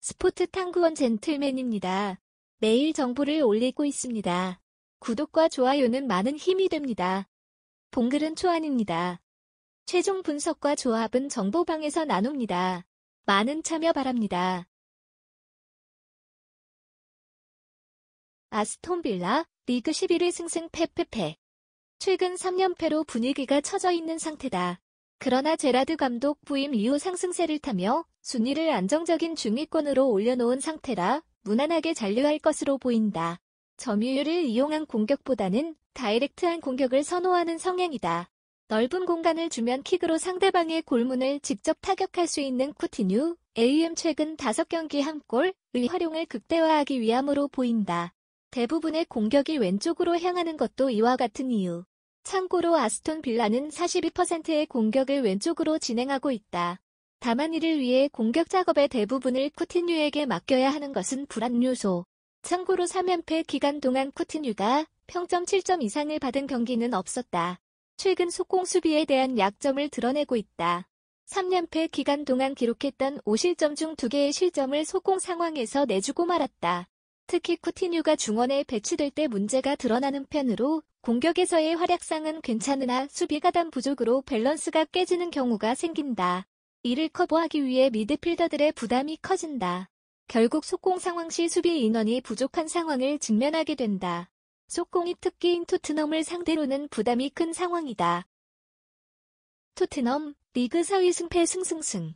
스포츠 탐구원 젠틀맨입니다. 매일 정보를 올리고 있습니다. 구독과 좋아요는 많은 힘이 됩니다. 본글은 초안입니다. 최종 분석과 조합은 정보방에서 나눕니다. 많은 참여 바랍니다. 아스톤 빌라, 리그 11위 승승 패패패. 최근 3연패로 분위기가 처져 있는 상태다. 그러나 제라드 감독 부임 이후 상승세를 타며 순위를 안정적인 중위권으로 올려놓은 상태라 무난하게 잔류할 것으로 보인다. 점유율을 이용한 공격보다는 다이렉트한 공격을 선호하는 성향이다. 넓은 공간을 주면 킥으로 상대방의 골문을 직접 타격할 수 있는 쿠티뉴, AM 최근 5경기 1골의 활용을 극대화하기 위함으로 보인다. 대부분의 공격이 왼쪽으로 향하는 것도 이와 같은 이유. 참고로 아스톤 빌라는 42%의 공격을 왼쪽으로 진행하고 있다. 다만 이를 위해 공격 작업의 대부분을 쿠티뉴에게 맡겨야 하는 것은 불안 요소. 참고로 3연패 기간 동안 쿠티뉴가 평점 7점 이상을 받은 경기는 없었다. 최근 속공 수비에 대한 약점을 드러내고 있다. 3연패 기간 동안 기록했던 5실점 중 2개의 실점을 속공 상황에서 내주고 말았다. 특히 쿠티뉴가 중원에 배치될 때 문제가 드러나는 편으로 공격에서의 활약상은 괜찮으나 수비 가담 부족으로 밸런스가 깨지는 경우가 생긴다. 이를 커버하기 위해 미드필더들의 부담이 커진다. 결국 속공 상황 시 수비 인원이 부족한 상황을 직면하게 된다. 속공이 특기인 토트넘을 상대로는 부담이 큰 상황이다. 토트넘, 리그 4위 승패 승승승.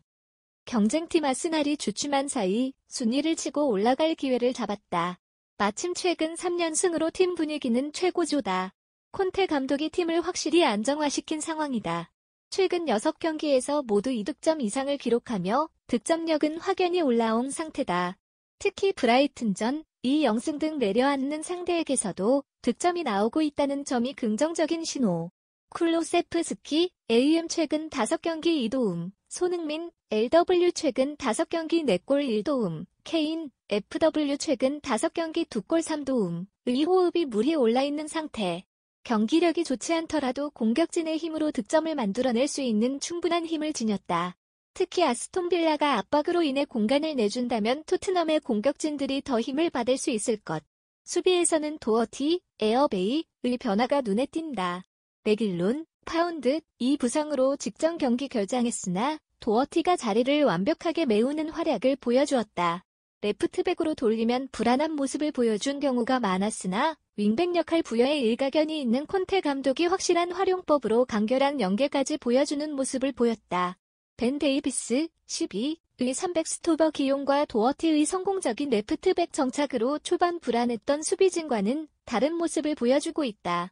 경쟁팀 아스날이 주춤한 사이 순위를 치고 올라갈 기회를 잡았다. 마침 최근 3연승으로 팀 분위기는 최고조다. 콘테 감독이 팀을 확실히 안정화시킨 상황이다. 최근 6경기에서 모두 2득점 이상을 기록하며 득점력은 확연히 올라온 상태다. 특히 브라이튼전, 2연승 등 내려앉는 상대에게서도 득점이 나오고 있다는 점이 긍정적인 신호. 쿨로세프스키, AM 최근 5경기 2도움, 손흥민, LW 최근 5경기 4골 1도움, 케인, FW 최근 5경기 2골 3도움의 호흡이 물이 올라있는 상태. 경기력이 좋지 않더라도 공격진의 힘으로 득점을 만들어낼 수 있는 충분한 힘을 지녔다. 특히 아스톤 빌라가 압박으로 인해 공간을 내준다면 토트넘의 공격진들이 더 힘을 받을 수 있을 것. 수비에서는 도어티, 에어베이의 변화가 눈에 띈다. 레길론, 파운드, 이 부상으로 직전 경기 결장했으나 도어티가 자리를 완벽하게 메우는 활약을 보여주었다. 레프트백으로 돌리면 불안한 모습을 보여준 경우가 많았으나 윙백 역할 부여에 일가견이 있는 콘테 감독이 확실한 활용법으로 간결한 연계까지 보여주는 모습을 보였다. 벤 데이비스, 12의 300스토버 기용과 도어티의 성공적인 레프트백 정착으로 초반 불안했던 수비진과는 다른 모습을 보여주고 있다.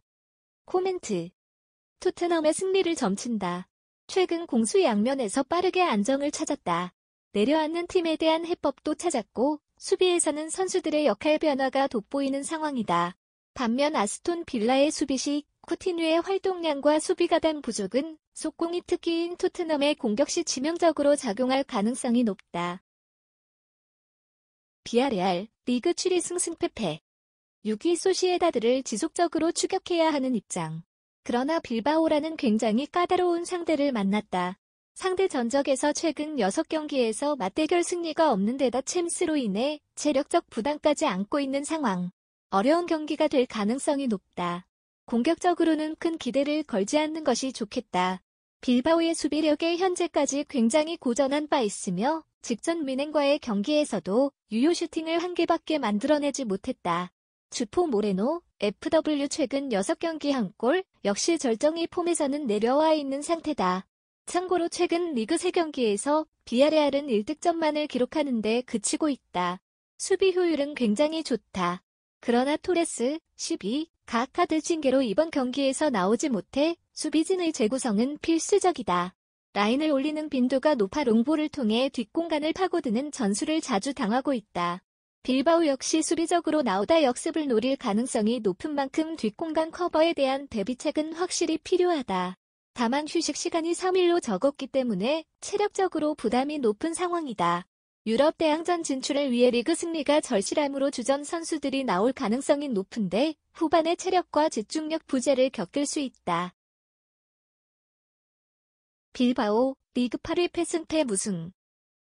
코멘트. 토트넘의 승리를 점친다. 최근 공수 양면에서 빠르게 안정을 찾았다. 내려앉는 팀에 대한 해법도 찾았고 수비에서는 선수들의 역할 변화가 돋보이는 상황이다. 반면 아스톤 빌라의 수비 시 쿠티뉴의 활동량과 수비 가담 부족은 속공이 특기인 토트넘의 공격 시 치명적으로 작용할 가능성이 높다. 비아레알, 리그 7위 승승패패. 6위 소시에다드를 지속적으로 추격해야 하는 입장. 그러나 빌바오라는 굉장히 까다로운 상대를 만났다. 상대 전적에서 최근 6경기에서 맞대결 승리가 없는 데다 챔스로 인해 체력적 부담까지 안고 있는 상황. 어려운 경기가 될 가능성이 높다. 공격적으로는 큰 기대를 걸지 않는 것이 좋겠다. 빌바오의 수비력에 현재까지 굉장히 고전한 바 있으며 직전 미넨과의 경기에서도 유효 슈팅을 1개밖에 만들어내지 못했다. 주포 모레노, FW 최근 6경기 1골, 역시 절정의 폼에서는 내려와 있는 상태다. 참고로 최근 리그 3경기에서 비아레알은 1득점만을 기록하는데 그치고 있다. 수비 효율은 굉장히 좋다. 그러나 토레스, 12, 가카드 징계로 이번 경기에서 나오지 못해 수비진의 재구성은 필수적이다. 라인을 올리는 빈도가 높아 롱볼을 통해 뒷공간을 파고드는 전술을 자주 당하고 있다. 빌바오 역시 수비적으로 나오다 역습을 노릴 가능성이 높은 만큼 뒷공간 커버에 대한 대비책은 확실히 필요하다. 다만 휴식 시간이 3일로 적었기 때문에 체력적으로 부담이 높은 상황이다. 유럽 대항전 진출을 위해 리그 승리가 절실함으로 주전 선수들이 나올 가능성이 높은데 후반에 체력과 집중력 부재를 겪을 수 있다. 빌바오, 리그 8위 패승패 무승.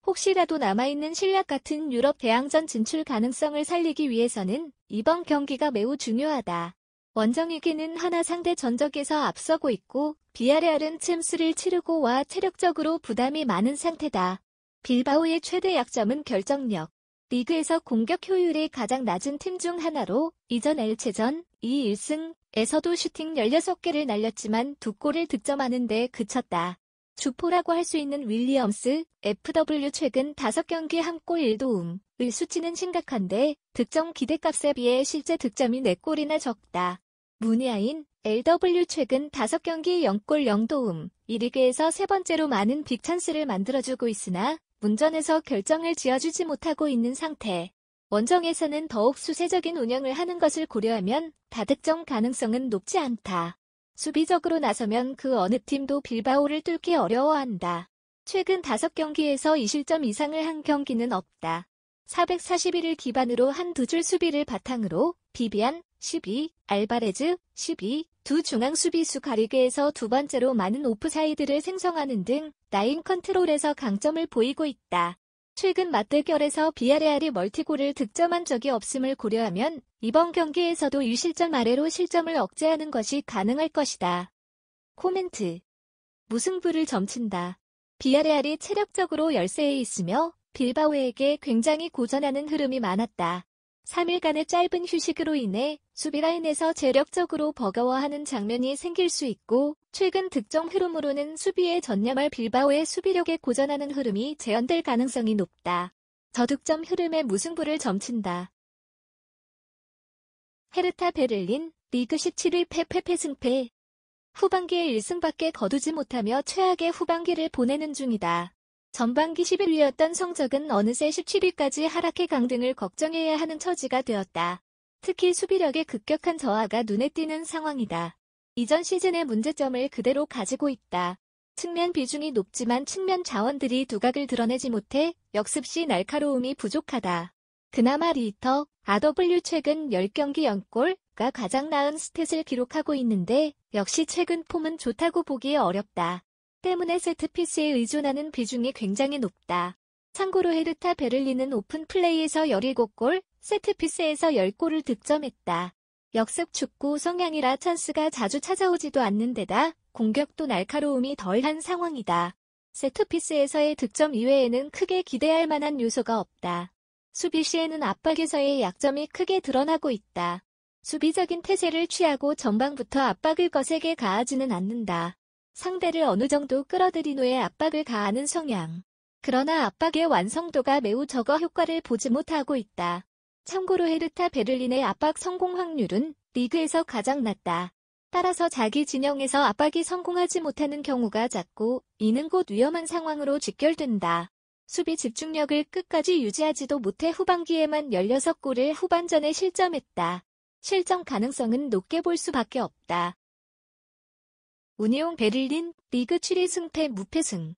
혹시라도 남아있는 신라 같은 유럽 대항전 진출 가능성을 살리기 위해서는 이번 경기가 매우 중요하다. 원정에게는 하나 상대 전적에서 앞서고 있고 비아레알은 챔스를 치르고 와 체력적으로 부담이 많은 상태다. 빌바오의 최대 약점은 결정력. 리그에서 공격 효율이 가장 낮은 팀 중 하나로 이전 엘체전 2-1승에서도 슈팅 16개를 날렸지만 2골을 득점하는 데 그쳤다. 주포라고 할 수 있는 윌리엄스, FW 최근 5경기 1골 1도움의 수치는 심각한데 득점 기대값에 비해 실제 득점이 4골이나 적다. 무니아인, LW 최근 5경기 0골 0도움, 이 리그에서 세 번째로 많은 빅찬스를 만들어주고 있으나 문전에서 결정을 지어주지 못하고 있는 상태. 원정에서는 더욱 수세적인 운영을 하는 것을 고려하면 다득점 가능성은 높지 않다. 수비적으로 나서면 그 어느 팀도 빌바오를 뚫기 어려워한다. 최근 5경기에서 2실점 이상을 한 경기는 없다. 441을 기반으로 한 두 줄 수비를 바탕으로 비비안, 12, 알바레즈, 12, 두 중앙 수비수 가리그에서 두 번째로 많은 오프사이드를 생성하는 등 라인 컨트롤에서 강점을 보이고 있다. 최근 맞대결에서 비아레알이 멀티골을 득점한 적이 없음을 고려하면 이번 경기에서도 유실점 아래로 실점을 억제하는 것이 가능할 것이다. 코멘트. 무승부를 점친다. 비아레알이 체력적으로 열세에 있으며 빌바오에게 굉장히 고전하는 흐름이 많았다. 3일간의 짧은 휴식으로 인해 수비라인에서 재력적으로 버거워하는 장면이 생길 수 있고 최근 득점 흐름으로는 수비에 전념할 빌바오의 수비력에 고전하는 흐름이 재현될 가능성이 높다. 저득점 흐름에 무승부를 점친다. 헤르타 베를린, 리그 17위 패패패 승패. 후반기에 1승밖에 거두지 못하며 최악의 후반기를 보내는 중이다. 전반기 11위였던 성적은 어느새 17위까지 하락해 강등을 걱정해야 하는 처지가 되었다. 특히 수비력의 급격한 저하가 눈에 띄는 상황이다. 이전 시즌의 문제점을 그대로 가지고 있다. 측면 비중이 높지만 측면 자원들이 두각을 드러내지 못해 역습 시 날카로움이 부족하다. 그나마 리터, RW 최근 10경기 0골가 가장 나은 스탯을 기록하고 있는데 역시 최근 폼은 좋다고 보기 어렵다. 때문에 세트피스에 의존하는 비중이 굉장히 높다. 참고로 헤르타 베를린은 오픈 플레이에서 17골, 세트피스에서 10골을 득점했다. 역습 축구 성향이라 찬스가 자주 찾아오지도 않는 데다 공격도 날카로움이 덜한 상황이다. 세트피스에서의 득점 이외에는 크게 기대할 만한 요소가 없다. 수비 시에는 압박에서의 약점이 크게 드러나고 있다. 수비적인 태세를 취하고 전방부터 압박을 거세게 가하지는 않는다. 상대를 어느 정도 끌어들인 후에 압박을 가하는 성향. 그러나 압박의 완성도가 매우 적어 효과를 보지 못하고 있다. 참고로 헤르타 베를린의 압박 성공 확률은 리그에서 가장 낮다. 따라서 자기 진영에서 압박이 성공하지 못하는 경우가 잦고 이는 곧 위험한 상황으로 직결된다. 수비 집중력을 끝까지 유지하지도 못해 후반기에만 16골을 후반전에 실점했다. 실점 가능성은 높게 볼 수밖에 없다. 우니옹 베를린, 리그 7위 승패 무패승.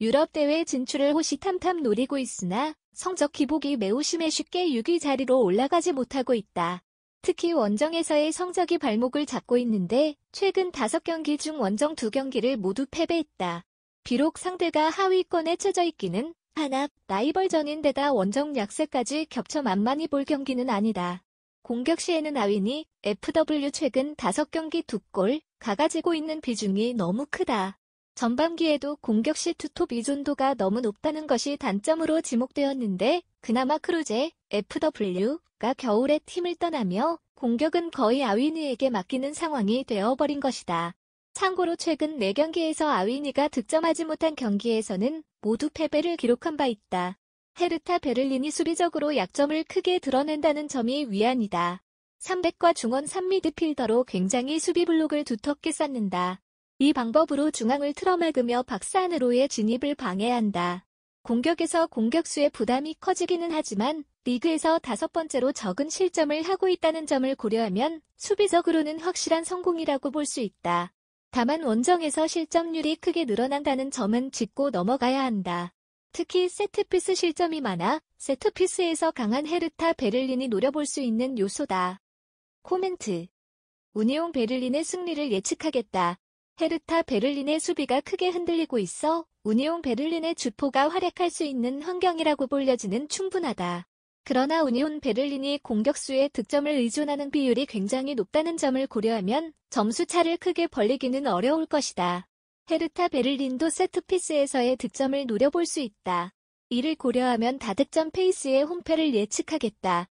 유럽 대회 진출을 호시탐탐 노리고 있으나 성적 기복이 매우 심해 쉽게 6위 자리로 올라가지 못하고 있다. 특히 원정에서의 성적이 발목을 잡고 있는데 최근 5경기 중 원정 2경기를 모두 패배했다. 비록 상대가 하위권에 처져 있기는 하나 라이벌전인데다 원정 약세까지 겹쳐 만만히 볼 경기는 아니다. 공격 시에는 아윈이 FW 최근 5경기 2골가 가지고 있는 비중이 너무 크다. 전반기에도 공격 시 투톱 의존도가 너무 높다는 것이 단점으로 지목되었는데 그나마 크루제, FW가 겨울에 팀을 떠나며 공격은 거의 아위니에게 맡기는 상황이 되어버린 것이다. 참고로 최근 4경기에서 아위니가 득점하지 못한 경기에서는 모두 패배를 기록한 바 있다. 헤르타 베를린이 수비적으로 약점을 크게 드러낸다는 점이 위안이다. 3백과 중원 3미드필더로 굉장히 수비 블록을 두텁게 쌓는다. 이 방법으로 중앙을 틀어막으며 박스 안으로의 진입을 방해한다. 공격에서 공격수의 부담이 커지기는 하지만 리그에서 5번째로 적은 실점을 하고 있다는 점을 고려하면 수비적으로는 확실한 성공이라고 볼 수 있다. 다만 원정에서 실점률이 크게 늘어난다는 점은 짚고 넘어가야 한다. 특히 세트피스 실점이 많아 세트피스에서 강한 헤르타 베를린이 노려볼 수 있는 요소다. 코멘트. 우니옹 베를린의 승리를 예측하겠다. 헤르타 베를린의 수비가 크게 흔들리고 있어 우니온 베를린의 주포가 활약할 수 있는 환경이라고 보려지는 충분하다. 그러나 우니온 베를린이 공격수의 득점을 의존하는 비율이 굉장히 높다는 점을 고려하면 점수 차를 크게 벌리기는 어려울 것이다. 헤르타 베를린도 세트피스에서의 득점을 노려볼 수 있다. 이를 고려하면 다득점 페이스의 홈패를 예측하겠다.